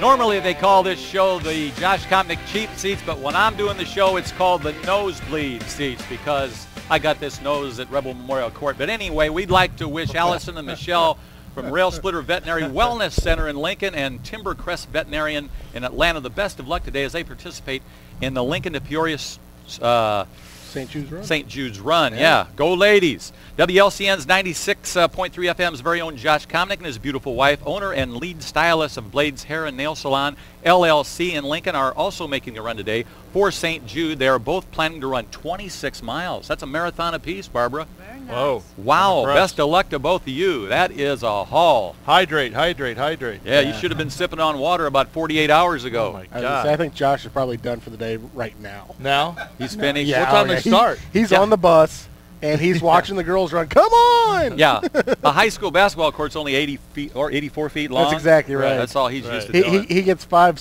Normally they call this show the Josh Kopnick cheap seats, but when I'm doing the show, it's called the nosebleed seats because I got this nose at Rebel Memorial Court. But anyway, we'd like to wish Allison and Michelle from Rail Splitter Veterinary Wellness Center in Lincoln and Timbercrest Veterinarian in Atlanta the best of luck today as they participate in the Lincoln to Peoria St. Jude's Run. St. Jude's Run, yeah. Go ladies. WLCN's 96.3 FM's very own Josh Kopnick and his beautiful wife, owner and lead stylist of Blades Hair and Nail Salon, LLC in Lincoln, are also making a run today for St. Jude. They are both planning to run 26 miles. That's a marathon apiece, Barbara. Very nice. Whoa. Wow, best of luck to both of you. That is a haul. Hydrate, hydrate, hydrate. Yeah, you should have been sipping on water about 48 hours ago. Oh, my God. I think Josh is probably done for the day right now. Now? He's finished. Yeah, What time they start? He's on the bus, and he's watching the girls run. Come on! Yeah, a high school basketball court's only 80 feet or 84 feet long. That's exactly right. That's all he's used to doing. He gets five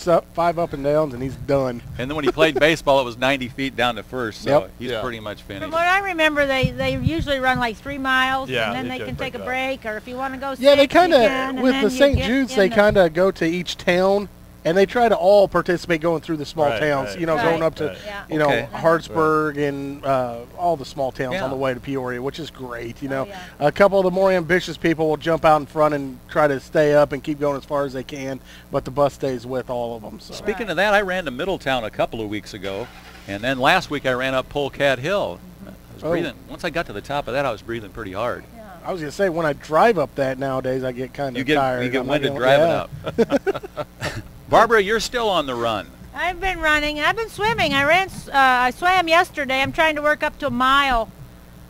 up and downs, and he's done. And then when he played baseball, it was 90 feet down to first, so he's pretty much finished. From what I remember, they usually run like 3 miles, Yeah, and then they can take a break, or if you want to go Yeah, they 6, you can, kind of, with and the then St. you get Jude's, in they the- kind of go to each town, and they try to all participate going through the small Right, towns, right. you know, Right. going up to, Right. Yeah. you know, Okay. Hartsburg and all the small towns Yeah. on the way to Peoria, which is great, you know. yeah. A couple of the more ambitious people will jump out in front and try to stay up and keep going as far as they can, but the bus stays with all of them. So. Speaking of that, I ran to Middletown a couple of weeks ago, and then last week I ran up Polecat Hill. I was breathing. Once I got to the top of that, I was breathing pretty hard. Yeah. I was going to say, when I drive up that nowadays, I get kind of tired. You get I'm not winded gonna- driving yeah. up. Barbara, you're still on the run. I've been running. I've been swimming. I swam yesterday. I'm trying to work up to a mile.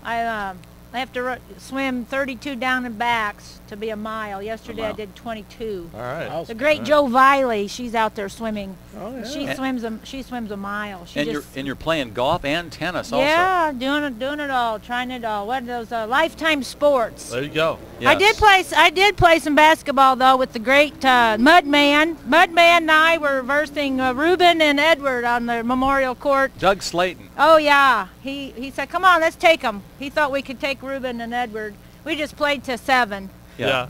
I have to swim 32 down and backs to be a mile. Yesterday I did 22. All right. The great Joe Viley, she's out there swimming. Oh, yeah. She swims a mile. She And you're playing golf and tennis also. Yeah, doing it all, trying it all. What are those lifetime sports? There you go. Yes. I did play some basketball though with the great Mudman. Mudman and I were versing Ruben and Edward on the Memorial Court. Doug Slayton. Oh yeah, he said, "Come on, let's take them." He thought we could take Ruben and Edward. We just played to 7. Yeah.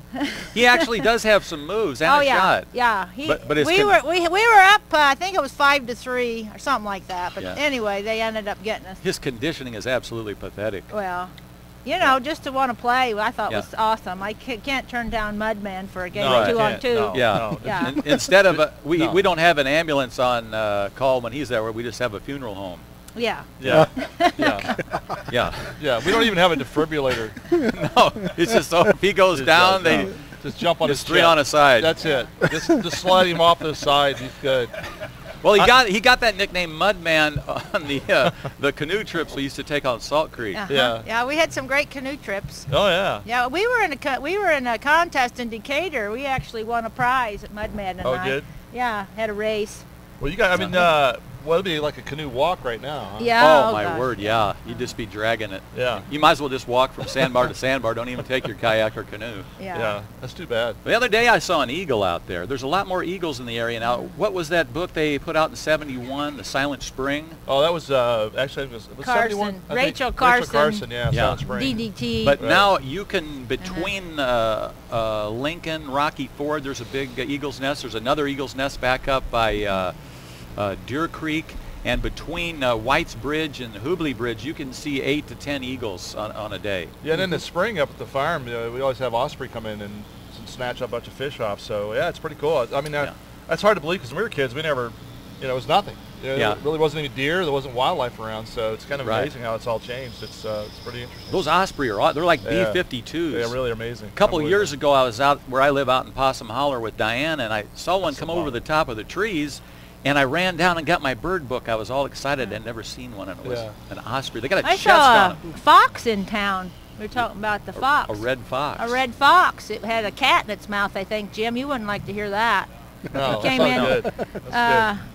He actually does have some moves and Oh a yeah, shot. yeah. But it's we were up. I think it was 5-3 or something like that. But Yeah. anyway, they ended up getting us. His conditioning is absolutely pathetic. Well, you know, just to want to play, I thought Yeah. was awesome. I can't turn down Mudman for a game No, 2 on can't. 2. No. Yeah. Yeah. Instead of we No. don't have an ambulance on call when he's there. We just have a funeral home. Yeah. Yeah. Yeah. Yeah. Yeah. We don't even have a defibrillator. No, it's just so if he goes Just, down, no. they Just jump on just his 3 chest. on a side. That's it. Just slide him off the side. He's good. Well, he got that nickname Mudman on the canoe trips we used to take on Salt Creek. Uh-huh. Yeah. Yeah, we had some great canoe trips. Oh yeah. Yeah, we were in a contest in Decatur. We actually won a prize at Mudman and Oh, I. did? Yeah, had a race. Well, you got. I mean, well, it'd be like a canoe walk right now. Huh? Yeah. Oh, my gosh. word, yeah. You'd just be dragging it. Yeah. You might as well just walk from sandbar to sandbar. Don't even take your kayak or canoe. Yeah. Yeah. That's too bad. The other day I saw an eagle out there. There's a lot more eagles in the area now. What was that book they put out in '71, The Silent Spring? Oh, that was actually it was Carson. 71. I think. Rachel Carson. Rachel Carson. Yeah. Yeah. Silent Spring. DDT. But Right. now you can, between Lincoln, Rocky Ford, there's a big eagle's nest. There's another eagle's nest back up by Deer Creek. And between White's Bridge and Hubley Bridge, you can see 8 to 10 eagles on a day. Yeah, and in the spring up at the farm, we always have osprey come in and snatch a bunch of fish off. So yeah, it's pretty cool. I mean, that's hard to believe because when we were kids, we never, it was nothing. Yeah. There really wasn't any deer. There wasn't wildlife around. So it's kind of Right. amazing how it's all changed. It's pretty interesting. Those osprey they're like Yeah. B-52s. Yeah, really amazing. A couple of years ago, I was out where I live out in Possum Holler with Diane, and I saw one come over the top of the trees. And I ran down and got my bird book. I was all excited. I'd never seen one, and it was an osprey. They got a I chest on saw it. a fox in town. We were talking about the fox. A red fox. A red fox. It had a cat in its mouth, I think. Jim, you wouldn't like to hear that. No, It came that's in. not good. That's good.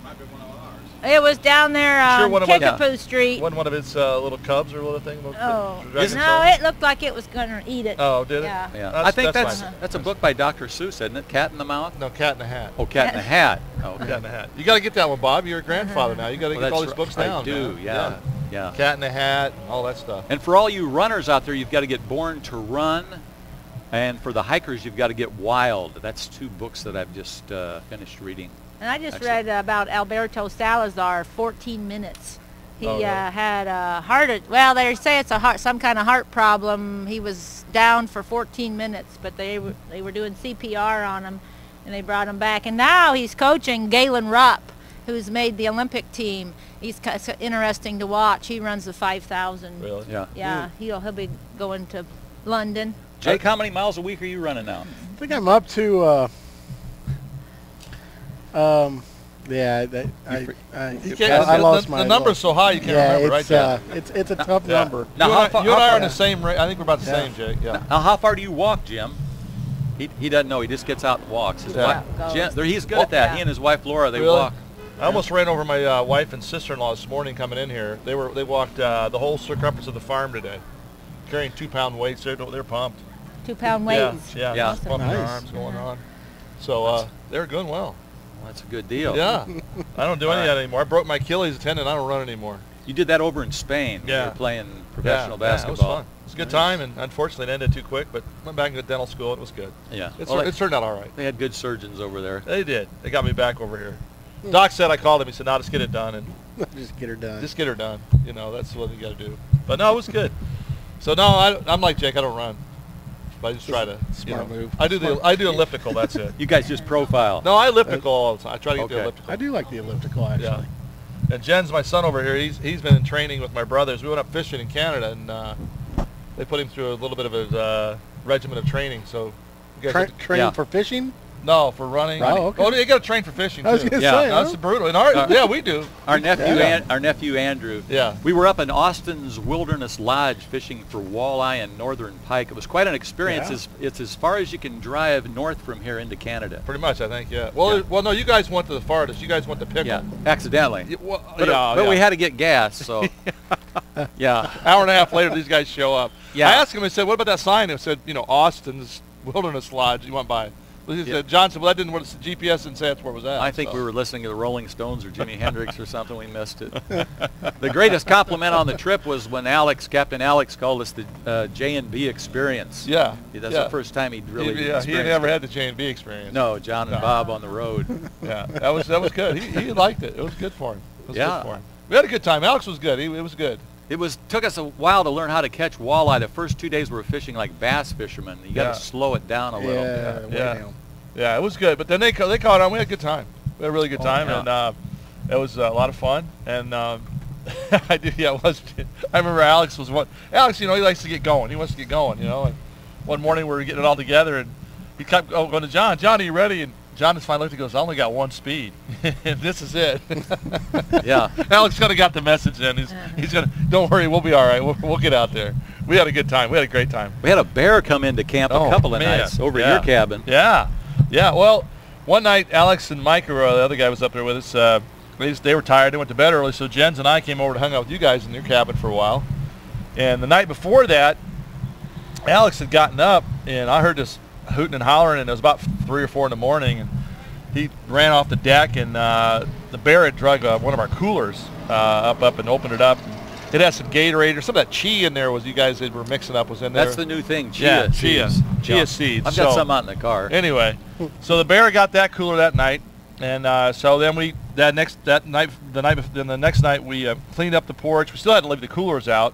It was down there Sure on one of 'em- Kickapoo Street. Wasn't one of its little cubs or little thing? Oh, Dragon no, tail? it looked like it was going to eat it. Oh, did it? Yeah. Yeah, That's- I think that's that's fine. a book by Dr. Seuss, isn't it? Cat in the Mouth. No, Cat in the Hat. Oh, Cat in the Hat. Oh, okay. Cat in the Hat. You got to get that one, Bob. You're a grandfather now. You got to Well, get all that's these books right. down. I do. man. Yeah. Cat in the Hat, all that stuff. And for all you runners out there, you've got to get Born to Run. And for the hikers, you've got to get Wild. That's 2 books that I've just finished reading. And I just read about Alberto Salazar, 14 minutes. He had a well, they say it's some kind of heart problem. He was down for 14 minutes, but they were doing CPR on him, and they brought him back. And now he's coaching Galen Rupp, who's made the Olympic team. He's interesting to watch. He runs the 5,000. Really? Yeah. Yeah, he'll be going to London. Jake, how many miles a week are you running now? I think I'm up to. Yeah, I lost my. The number's so high you can't remember, right? Yeah, it's a tough number. Now, you and I are on the same rate. I think we're about the same, Jake. Yeah. Now, how far do you walk, Jim? He doesn't know. He just gets out and walks. His wife, he's good at that. He and his wife Laura, they walk. I almost ran over my wife and sister-in-law this morning coming in here. They walked the whole circumference of the farm today, carrying 2-pound weights. They're pumped. 2-pound weights. Yeah. Just pumping their arms going on. So they're doing well. Well, that's a good deal. Yeah. I don't do any of that anymore. I broke my Achilles tendon. I don't run anymore. You did that over in Spain when you were playing professional basketball. Yeah, it was fun. It was a good time, and unfortunately it ended too quick, but went back to dental school. It was good. Yeah. It turned out all right. They had good surgeons over there. They did. They got me back over here. Doc said, I called him. He said, no, just get it done. And Just get her done. Just get her done. You know, that's what you got to do. But no, it was good. So no, I'm like Jake. I don't run. But I just try to. Smart move. I do elliptical. That's it. You guys just profile. No, I elliptical all the time. I try to get the elliptical. I do like the elliptical, actually. Yeah. And Jen's my son over here. He's been in training with my brothers. We went up fishing in Canada, and they put him through a little bit of a regimen of training. So you guys training for fishing? No, for running. Oh, okay. Oh, you got to train for fishing too. I was gonna say, that's brutal. Yeah, we do. Our nephew Andrew. Yeah. We were up in Austin's Wilderness Lodge fishing for walleye and northern pike. It was quite an experience. Yeah. It's as far as you can drive north from here into Canada. Pretty much, I think. Yeah. Well, no, you guys went to the farthest. You guys went to Pickle. Yeah, accidentally. But we had to get gas, so. Yeah. Hour and a half later, these guys show up. Yeah. I asked him. I said, "What about that sign?" It said, Austin's Wilderness Lodge. You went by. He said, Johnson, well, that didn't. The GPS didn't say that's where it was at. I think we were listening to the Rolling Stones or Jimi Hendrix or something. We missed it. The greatest compliment on the trip was when Captain Alex called us the J&B experience. Yeah. That's the first time he'd really experienced he had never had the J&B experience. No, John and Bob on the road. Yeah, that was good. He liked it. It was good for him. Good for him. We had a good time. Alex was good. It was good. Took us a while to learn how to catch walleye. The first 2 days we were fishing like bass fishermen. You got to slow it down a little. Yeah, it was good. But then they caught on. We had a good time. We had a really good time, and it was a lot of fun. And I remember Alex was one. Alex, he likes to get going. He wants to get going, And one morning we were getting it all together, and he kept going to John. John, are you ready? And John just finally looked and goes, I only got one speed, and this is it. Yeah. Alex kind of got the message then. He's gonna. Don't worry, we'll be all right. We'll get out there. We had a good time. We had a great time. We had a bear come into camp a couple of nights over your cabin. Yeah. Yeah. Well, one night Alex and Mike, or the other guy was up there with us. They were tired. They went to bed early, so Jens and I came over to hang out with you guys in your cabin for a while. And the night before that, Alex had gotten up, and I heard this hooting and hollering, and it was about 3 or 4 in the morning, and he ran off the deck, and the bear had drug one of our coolers up and opened it up. It had some Gatorade or some of that chia in there. Was you guys were mixing up was in there? That's the new thing, chia seeds. Chia seeds. I've got some out in the car. Anyway, so the bear got that cooler that night, and so then the next night we cleaned up the porch. We still had to leave the coolers out.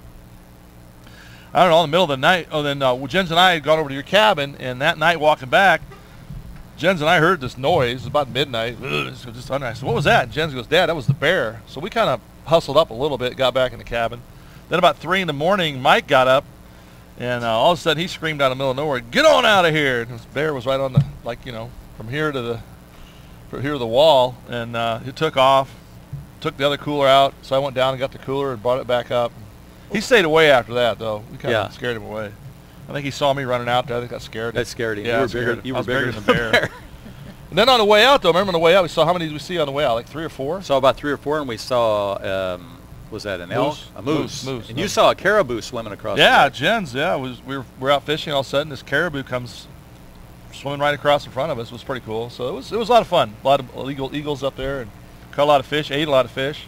I don't know, in the middle of the night. Oh, then Jens and I had gone over to your cabin, and that night walking back, Jens and I heard this noise. It was about midnight. Just under. I said, "What was that?" And Jens goes, "Dad, that was the bear." So we kind of hustled up a little bit, got back in the cabin. Then about 3 in the morning, Mike got up, and all of a sudden he screamed out in the middle of nowhere, "Get on out of here!" And this bear was right on the, from here to the wall, and he took off, took the other cooler out. So I went down and got the cooler and brought it back up. He stayed away after that, though. We kind of scared him away. I think he saw me running out there. I think that scared him. That scared him. Yeah, You were bigger than the bear. And then on the way out, though, remember on the way out, we saw, how many did we see on the way out? Like 3 or 4? Saw about 3 or 4, and we saw, was that an elk? A moose. And you saw a caribou swimming across the lake. Jens, we were out fishing. All of a sudden, this caribou comes swimming right across in front of us. It was pretty cool. So it was a lot of fun. A lot of eagles up there, and caught a lot of fish, ate a lot of fish.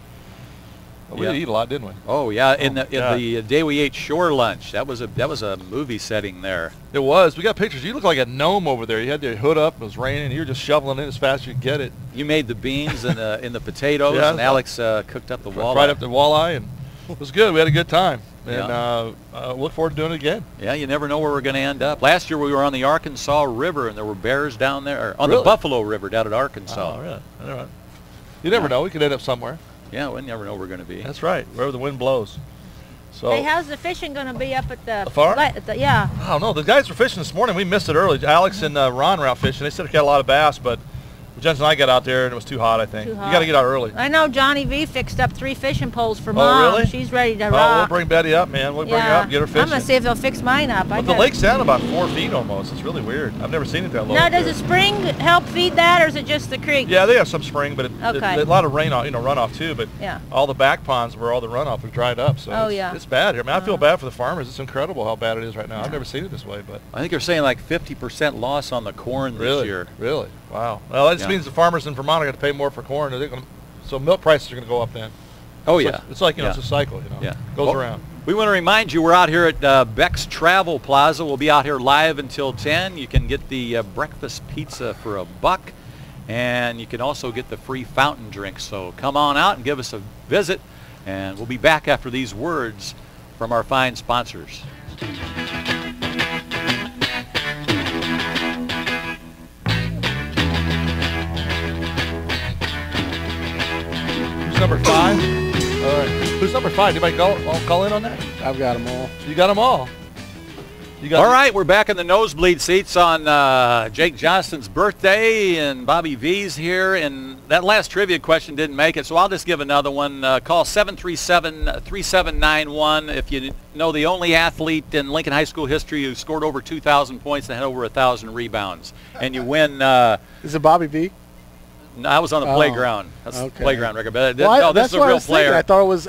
We did eat a lot, didn't we? Oh yeah, in the day we ate shore lunch. That was a movie setting there. It was. We got pictures. You look like a gnome over there. You had your hood up. It was raining. You were just shoveling in as fast as you could get it. You made the beans and the potatoes, and Alex cooked up the walleye. Fried up the walleye, and it was good. We had a good time, and look forward to doing it again. Yeah, you never know where we're going to end up. Last year we were on the Arkansas River, and there were bears down there, or on the Buffalo River down at Arkansas. Oh, really? All right. You never know. We could end up somewhere. Yeah, we never know where we're going to be. That's right, wherever the wind blows. So. Hey, how's the fishing going to be up at the farm? Yeah. I don't know. The guys were fishing this morning. We missed it early. Alex and Ron were out fishing. They said they got a lot of bass, but Jensen and I got out there, and it was too hot, I think. You got to get out early. I know Johnny V fixed up 3 fishing poles for Mom. Oh, really? She's ready to rock. We'll bring Betty up, man. We'll bring her up, get her fishing. I'm going to see if they'll fix mine up. But the lake's down about 4 feet almost. It's really weird. I've never seen it that low. Now, does the spring help feed that, or is it just the creek? Yeah, they have some spring, but a lot of rain, runoff too. But all the back ponds where all the runoff have dried up. So it's bad here. I mean, I feel bad for the farmers. It's incredible how bad it is right now. I've never seen it this way. But I think they're saying like 50% loss on the corn this year. Really? Wow. Well, that just means the farmers in Vermont are going to pay more for corn. So milk prices are going to go up then. Oh, so it's like, it's a cycle, It goes around. We want to remind you we're out here at Beck's Travel Plaza. We'll be out here live until 10. You can get the breakfast pizza for $1, and you can also get the free fountain drink. So come on out and give us a visit, and we'll be back after these words from our fine sponsors. Number 5? All right. Who's number 5? Anybody call in on that? I've got them all. You got them all. All right, we're back in the nosebleed seats on Jake Johnston's birthday, and Bobby V's here. And that last trivia question didn't make it, so I'll just give another one. Call 737-3791 if you know the only athlete in Lincoln High School history who scored over 2,000 points and had over 1,000 rebounds. And you win. Is it Bobby V? No, I was on the playground. That's the playground record. But this is a real real player. I thought it was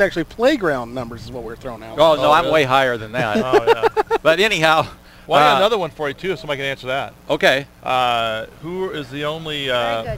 actually playground numbers is what we're throwing out. Oh no, I'm way higher than that. But anyhow, well, I got another one for you too, if somebody can answer that. Okay. Who is the only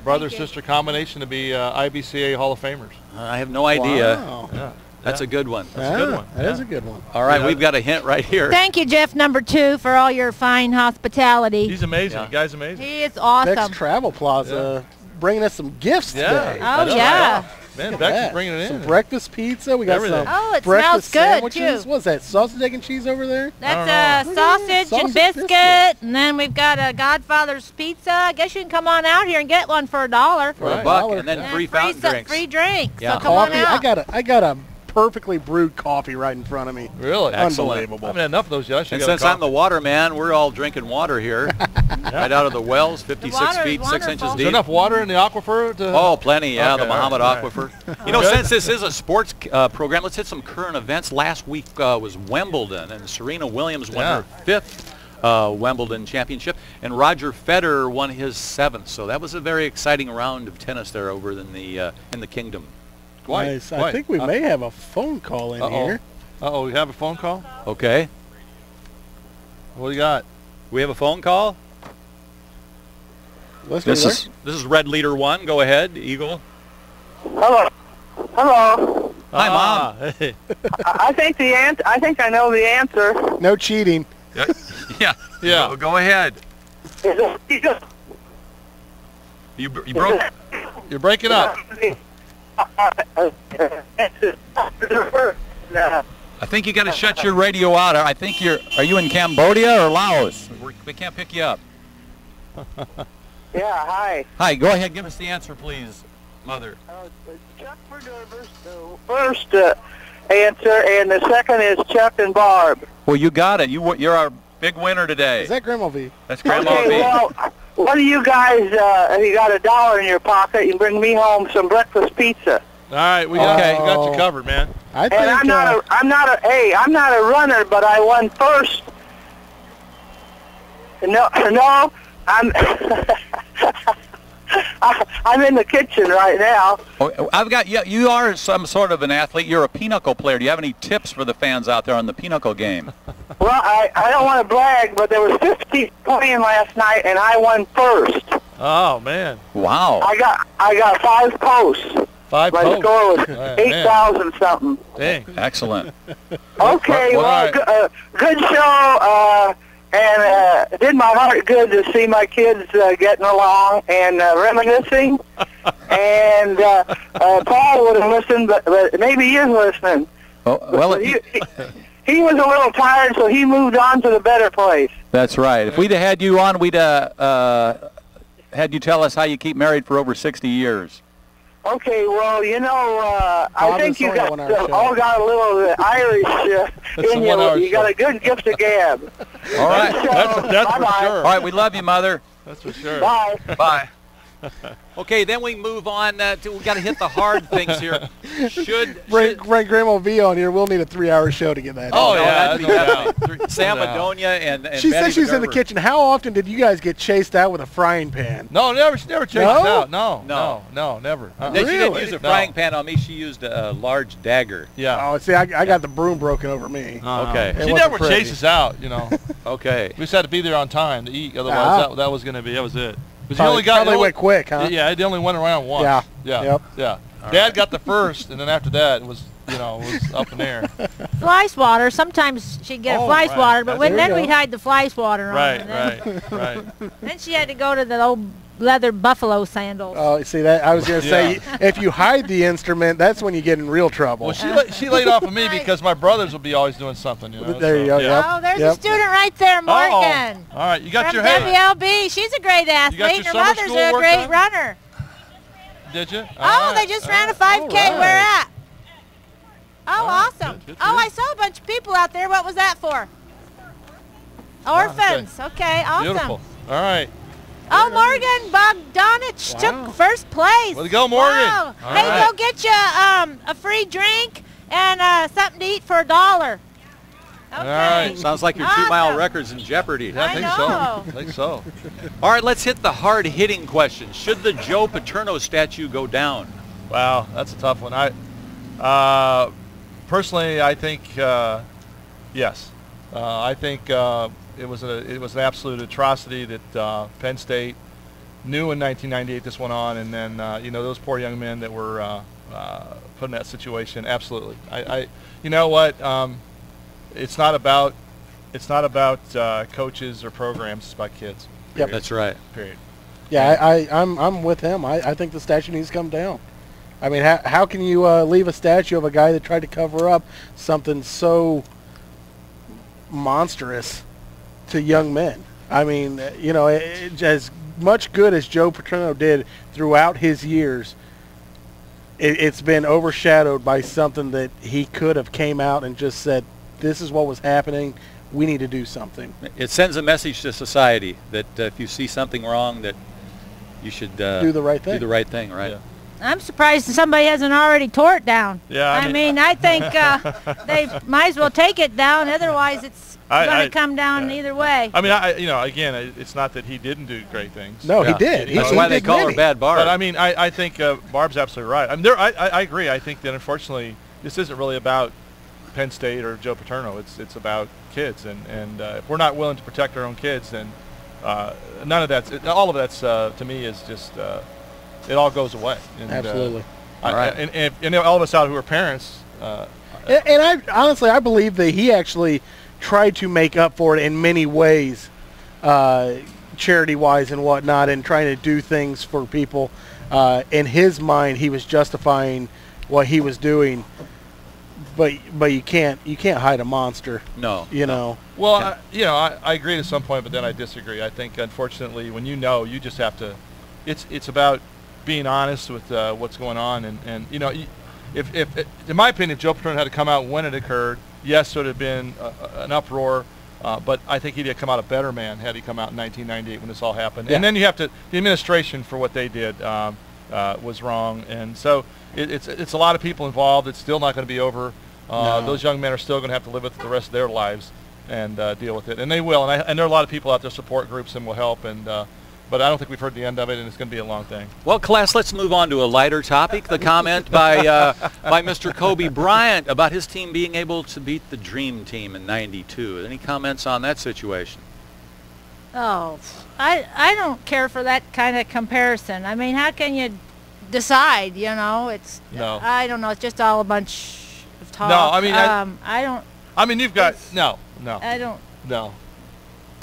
brother-sister combination to be IBCA Hall of Famers? I have no idea. Wow. Yeah. That's a good one. That's a good one. That is a good one. All right, we've got a hint right here. Thank you, Jeff, number 2, for all your fine hospitality. He's amazing. The guy's amazing. He is awesome. Beck's Travel Plaza bringing us some gifts today. Oh, yeah. Man, Beck's bringing it in. Some breakfast pizza. We got some it breakfast smells good, sandwiches. too. What's that, sausage, egg, and cheese over there? That's sausage and biscuit. And then we've got a Godfather's pizza. I guess you can come on out here and get one for $1. For $1, and then free fountain drinks. Free drinks. Yeah. So come on out. I got a perfectly brewed coffee right in front of me. Really? Unbelievable. I haven't had enough of those yet. And since I'm the water man, we're all drinking water here. Right out of the wells, 56 feet, 6 inches deep. Is there enough water in the aquifer? Oh, plenty, the Muhammad Aquifer. You know, since this is a sports program, let's hit some current events. Last week was Wimbledon, and Serena Williams won her 5th Wimbledon championship, and Roger Federer won his 7th. So that was a very exciting round of tennis there over in the kingdom. Nice. I think we may have a phone call in here. Uh-oh, we have a phone call? Okay. What do you got? We have a phone call? This is Red Leader 1. Go ahead, Eagle. Hello. Hello. Hi, Mom. Hey. I think I know the answer. No cheating. Yeah. Go ahead. You broke. You're breaking up. I think you got to shut your radio out. I think are you in Cambodia or Laos? We can't pick you up. Yeah, hi. Hi, go ahead. Give us the answer, please, Mother. Chuck Verderber's the first answer, and the second is Chuck and Barb. Well, you got it. You're our big winner today. Is that Grandma V? That's Grandma V. Well, what do you guys, if you got $1 in your pocket, you can bring me home some breakfast pizza. All right, we got you covered, man. I think I'm not a runner, but I won first. No, I'm I'm in the kitchen right now. Oh, I've got you are some sort of an athlete. You're a pinochle player. Do you have any tips for the fans out there on the pinochle game? Well, I don't want to brag, but there was 50 playing last night, and I won first. Oh man! Wow! I got 5 posts. 5 My posts. score was Man. 8,000 something. Dang. Excellent. Okay, Well, well, good show, and it did my heart good to see my kids getting along and reminiscing. And Paul would have listened, but maybe he is listening. Oh, well, He was a little tired, so he moved on to the better place. that's right. If we'd have had you on, we'd had you tell us how you keep married for over 60 years. Okay, well, you know, I Bob think and you Sonia got won our show. all got a little Irish That's in the you. 1 hour You got show. a good gift of gab. All right. That's for Bye-bye. sure. All right, we love you, Mother. That's for sure. Bye. Bye. Okay, then we move on to, we got to hit the hard things here. Bring Grandma V on here. We'll need a 3-hour show to get that. Oh, done. yeah, that'd be no doubt. definitely. Sam No doubt. Adonia and She Betty said she was in the Verderber. kitchen. How often did you guys get chased out with a frying pan? No, never changed No? out. No, never. She didn't Really? use a No. frying pan on me. She used a large dagger. Yeah. Oh, see, I got the broom broken over me. Okay. It She wasn't never pretty. chased us out, you know. Okay. We just had to be there on time to eat. Otherwise, Ah. that was going to be, that was it. Because Probably went quick, huh? Yeah, they only went around once. Yeah. Yeah. Yep. Yeah. Dad got the first, and then after that, it was, it was up in the air. Fly swatter. Sometimes she'd get a Oh, fly right. swatter, but There you then go. we'd hide the fly swatter on. Right, and then, right. Then she had to go to the old leather buffalo sandals. Oh, see that? I was gonna say, Yeah. if you hide the instrument, that's when you get in real trouble. Well, she laid off of me because my brothers would be always doing something, you know. There you go, Yeah. yep. Oh, there's Yep. a student right there, Morgan. All right, you got From your head. WLB. She's a great athlete. your and her summer mother's school a work great done? runner. Did you? Oh, they just ran a 5K. All right. Where at? Oh, All right, awesome. good, Oh, good. I saw a bunch of people out there. What was that for? Orphans. Okay, awesome. Beautiful. All right. Oh, Morgan Bogdanich Wow. took first place. Way to go, Morgan. Wow. All Hey, right. go get you a free drink and something to eat for $1. Okay. All right. Sounds like your Awesome. 2-mile record's in jeopardy. Yeah, I I think know. so. I think so. All right, let's hit the hard-hitting question. Should the Joe Paterno statue go down? Wow, that's a tough one. Personally, I think yes. I think it was an absolute atrocity that Penn State knew in 1998 this went on, and then those poor young men that were put in that situation. Absolutely. You know what? It's not about coaches or programs. It's about kids. Yep. That's right. Period. Yeah, I'm with him. I think the statue needs to come down. I mean, how can you leave a statue of a guy that tried to cover up something so monstrous to young men? I mean, as much good as Joe Paterno did throughout his years, it's been overshadowed by something that he could have came out and just said, this is what was happening. We need to do something. It sends a message to society that if you see something wrong, that you should Do the right thing. Do the right thing, right? Yeah. I'm surprised somebody hasn't already tore it down. Yeah, I mean, I think they might as well take it down. Otherwise, it's going to come down either way. I mean, again, it's not that he didn't do great things. No, Yeah. he did. That's he why they did call her many. Bad Barb. But I mean, I think Barb's absolutely right. I mean, I agree. I think that unfortunately, this isn't really about Penn State or Joe Paterno. It's about kids, and if we're not willing to protect our own kids, then none of that's all of that's to me is just it all goes away. And, Absolutely. All right. And all of us out who are parents. And I honestly, I believe that he actually tried to make up for it in many ways, charity-wise and whatnot, and trying to do things for people. In his mind, he was justifying what he was doing, but you can't hide a monster. No. You know. Well, I agree to some point, but then I disagree. I think unfortunately, when you just have to. It's about being honest with what's going on, and if in my opinion, if Joe Paterno had to come out when it occurred, yes, it would have been an uproar, but I think he'd have come out a better man had he come out in 1998 when this all happened. Yeah. And then the administration for what they did was wrong, and so it's a lot of people involved. It's still not going to be over. No. Those young men are still going to have to live with it the rest of their lives and deal with it, and they will. And there are a lot of people out there, support groups, and will help. But I don't think we've heard the end of it, and it's going to be a long thing. Well, class, let's move on to a lighter topic. The comment by Mr. Kobe Bryant about his team being able to beat the Dream Team in '92. Any comments on that situation? Oh, I don't care for that kind of comparison. I mean, how can you decide. You know, it's No. I don't know. It's just all a bunch of talk. No, I mean, I don't. I mean, you've got no. I don't.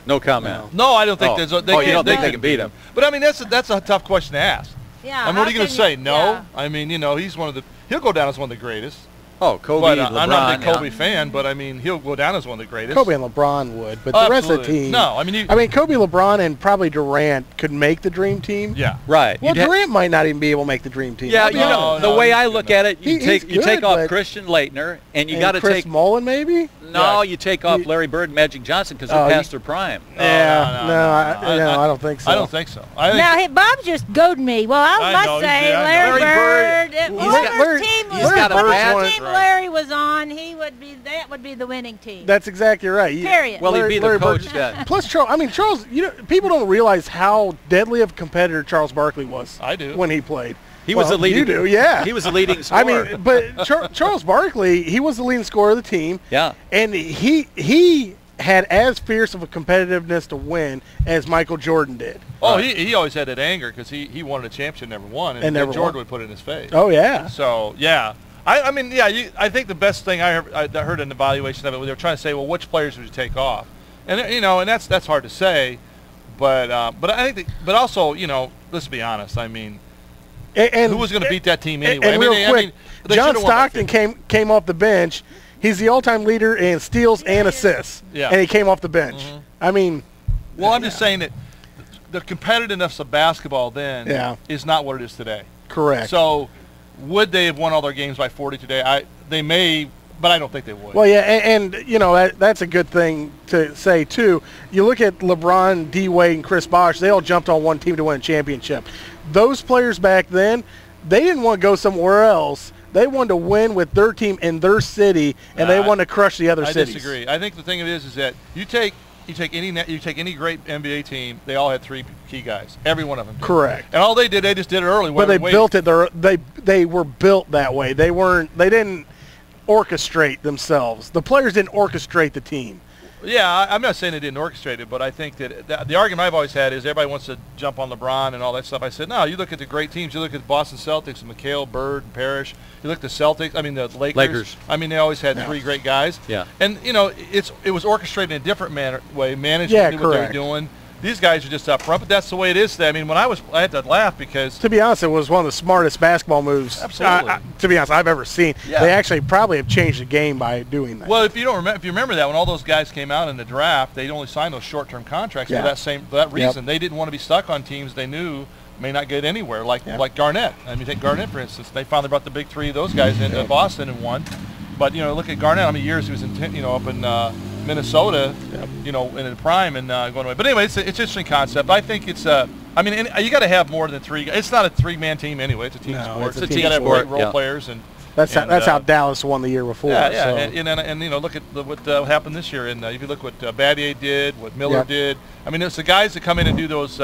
No comment. No, I don't think Oh. there's. You don't think they can beat him? But I mean, that's a tough question to ask. Yeah. I mean, what are you going to say? No. Yeah. I mean, he's one of the. He'll go down as one of the greatest. Oh, Kobe, But LeBron. I'm not a big Kobe yeah. fan, but I mean, he'll go down as one of the greatest. Kobe and LeBron would, but the rest of the Absolutely. team. No, I mean, Kobe, LeBron, and probably Durant could make the dream team. yeah. Right. Well, You'd ha- Durant might not even be able to make the dream team. Yeah, I'll be you know, honest. the no, way he's I good look enough. at it, you He's take good, off but- Christian Laettner, and you And got to Chris take Mullen, maybe. no, you take off Larry Bird, and Magic Johnson because they're Oh, past their prime. No, I don't think so. I don't think so. I think Now, Bob just goaded me. Well, I I must know, say, yeah, I know. Larry Larry Bird. He's got- Whoever's team, he's got a whoever's bad- team Right. Larry was on, that would be the winning team. That's exactly right. Period. Well, he'd be the Larry Bird- coach then. Plus, Charles. People don't realize how deadly of a competitor Charles Barkley was. I do. When he played. He was the leading. You do, yeah. He was the leading scorer. I mean, but Charles Barkley, he was the leading scorer of the team. yeah. And he had as fierce of a competitiveness to win as Michael Jordan did. Oh, he always had that anger because he wanted a championship, never won, and never Jordan won. would put it in his face. Oh yeah. So yeah, I mean yeah, I think the best thing I heard in the evaluation of it, they were trying to say, well, which players would you take off, and and that's hard to say, but I think but also let's be honest, I mean, And who was going to beat that team anyway? And real quick, they John should've won by Stockton 50. came off the bench. He's the all-time leader in steals and assists. Yeah. And he came off the bench. Mhm. I mean, Well, I'm just saying that the competitiveness of basketball then Yeah. is not what it is today. correct. So would they have won all their games by 40 today? They may, but I don't think they would. Well, yeah, and that's a good thing to say too. You look at LeBron, D Wade, and Chris Bosh; they all jumped on one team to win a championship. Those players back then, they didn't want to go somewhere else. They wanted to win with their team in their city, and they wanted to crush the other I cities. disagree. I think the thing of it is that you take any great NBA team, they all had three key guys. Every one of them did. Correct. And all they just did it early. But they built it. They were built that way. They didn't orchestrate themselves. The players didn't orchestrate the team. Yeah, I'm not saying they didn't orchestrate it, but I think that the argument I've always had is everybody wants to jump on LeBron and all that stuff. I said, no, you look at the great teams. You look at the Boston Celtics and McHale, Bird, and Parrish. You look at the Celtics. I mean, the Lakers. I mean, they always had three great guys. Yeah. And, it was orchestrated in a different way. Management Yeah, knew what they were correct. doing. These guys are just up front, but that's the way it is today. I mean, when I had to laugh because To be honest, it was one of the smartest basketball moves. Absolutely. To be honest, I've ever seen. Yeah. They actually probably have changed the game by doing that. well, if you remember that when all those guys came out in the draft, they only signed those short-term contracts Yeah. for that reason. They didn't want to be stuck on teams they knew may not get anywhere, like Garnett. I mean, take Garnett for instance. They finally brought the big three of those guys into Boston and won. But look at Garnett. How many years he was in up in Minnesota, in the prime and going away. But anyway, it's an interesting concept. I think it's I mean, you got to have more than three. It's not a three-man team anyway. It's a team sport. it's a You team got to have sport, great role players and. that's and, how Dallas won the year before. Yeah, yeah, so. and look at what happened this year. And if you look what Battier did, what Miller Yep. did. I mean, it's the guys that come in and do those.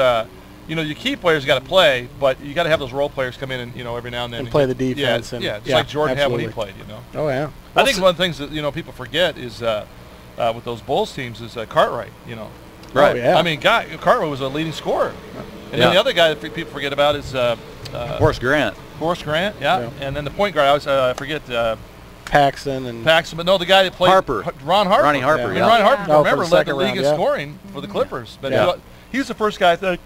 Your key players got to play, but you got to have those role players come in and every now and then And play the defense. Yeah, just like Jordan had when he absolutely. played. Oh yeah. I think one of the things that people forget is with those Bulls teams is Cartwright. Right. Oh, yeah. I mean, Cartwright was a leading scorer, and then the other guy that people forget about is Horace Grant. Horace Grant. Yeah, and then the point guard I forget. Paxson and Paxson, but no, the guy that played Harper. Ron Harper. Ronnie Harper, I mean, yeah. Ron Harper, Oh, for remember, the led the second league round, in yeah. scoring for the Clippers. But Yeah. he was the first guy that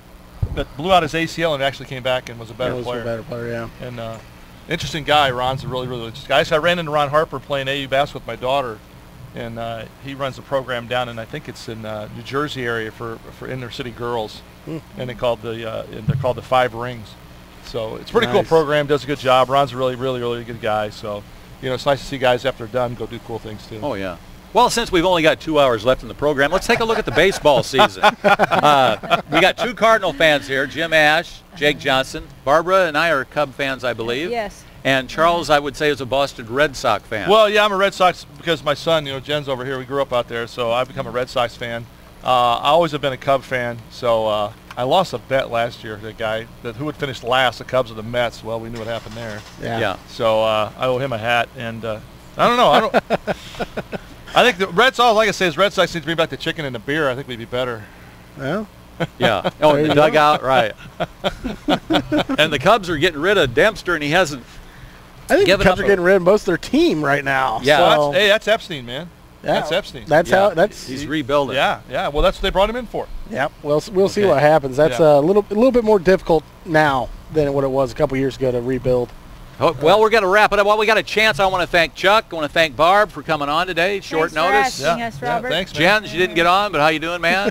blew out his ACL and actually came back and was a better was player. a better player. Yeah. And interesting guy. Ron's a really, really interesting guy. So I ran into Ron Harper playing AU basketball with my daughter, and he runs a program down in, I think it's in New Jersey area for inner city girls, and they're called the Five Rings. So it's a pretty cool Nice. program. Does a good job. Ron's a really, really, really good guy. So it's nice to see guys after they're done go do cool things too. Oh, yeah. Well, since we've only got 2 hours left in the program, let's take a look at the baseball season. We got two Cardinal fans here, Jim Ash, Jake Johnston. Barbara and I are Cub fans, I believe. Yes. And Charles, I would say, is a Boston Red Sox fan. Well, yeah, I'm a Red Sox because my son, Jen's over here. We grew up out there, so I've become a Red Sox fan. I always have been a Cub fan, so I lost a bet last year. The guy who would finish last, the Cubs or the Mets. Well, we knew what happened there. Yeah. So I owe him a hat, and I don't know. I think the Red Sox, like I say, is Red Sox need to bring back the chicken and the beer. I think we'd be better. Well, Yeah. Oh, in the dugout, right. And the Cubs are getting rid of Dempster, and he hasn't. I think the given Cubs up are getting rid of most of their team right now. Yeah. So, Hey, that's Epstein, man. yeah, That's Epstein. That's how. That's He's rebuilding. Yeah, yeah. Well, that's what they brought him in for. yeah. We'll see Okay. what happens. That's Yeah. a little bit more difficult now than what it was a couple years ago to rebuild. Oh, well, we're going to wrap it up. While we got a chance, I want to thank Chuck. I want to thank Barb for coming on today. Short Thanks for notice. asking us, Robert. Thanks, man. Jens, you didn't get on, but how you doing, man?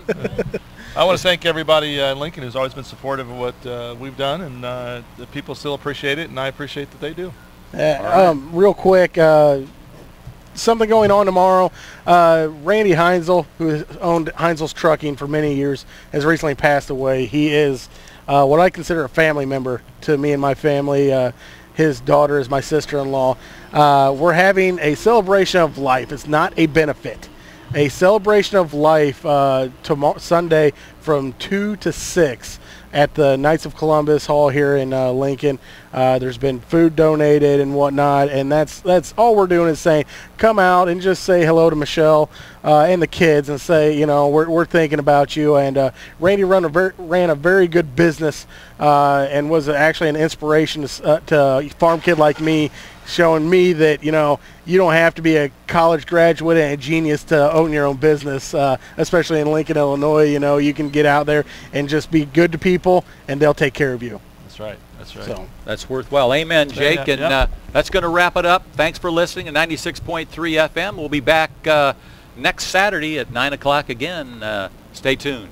I want to thank everybody in Lincoln who's always been supportive of what we've done, and the people still appreciate it, and I appreciate that they do. Real quick, something going on tomorrow. Randy Heinzel, who has owned Heinzel's Trucking for many years, has recently passed away. He is what I consider a family member to me and my family. His daughter is my sister-in-law. We're having a celebration of life. It's not a benefit. A celebration of life tomorrow, Sunday, from 2 to 6 at the Knights of Columbus Hall here in Lincoln. There's been food donated and whatnot, and that's all we're doing is saying, come out and just say hello to Michelle and the kids, and say, you know, we're thinking about you. And Randy ran a very good business and was actually an inspiration to a farm kid like me, showing me that, you know, you don't have to be a college graduate and a genius to own your own business, especially in Lincoln, Illinois. You know, you can get out there and just be good to people, and they'll take care of you. That's right. That's right. So That's worthwhile. Amen, Jake. Yeah, And yeah. that's going to wrap it up. Thanks for listening to 96.3 FM. We'll be back next Saturday at 9 o'clock again. Stay tuned.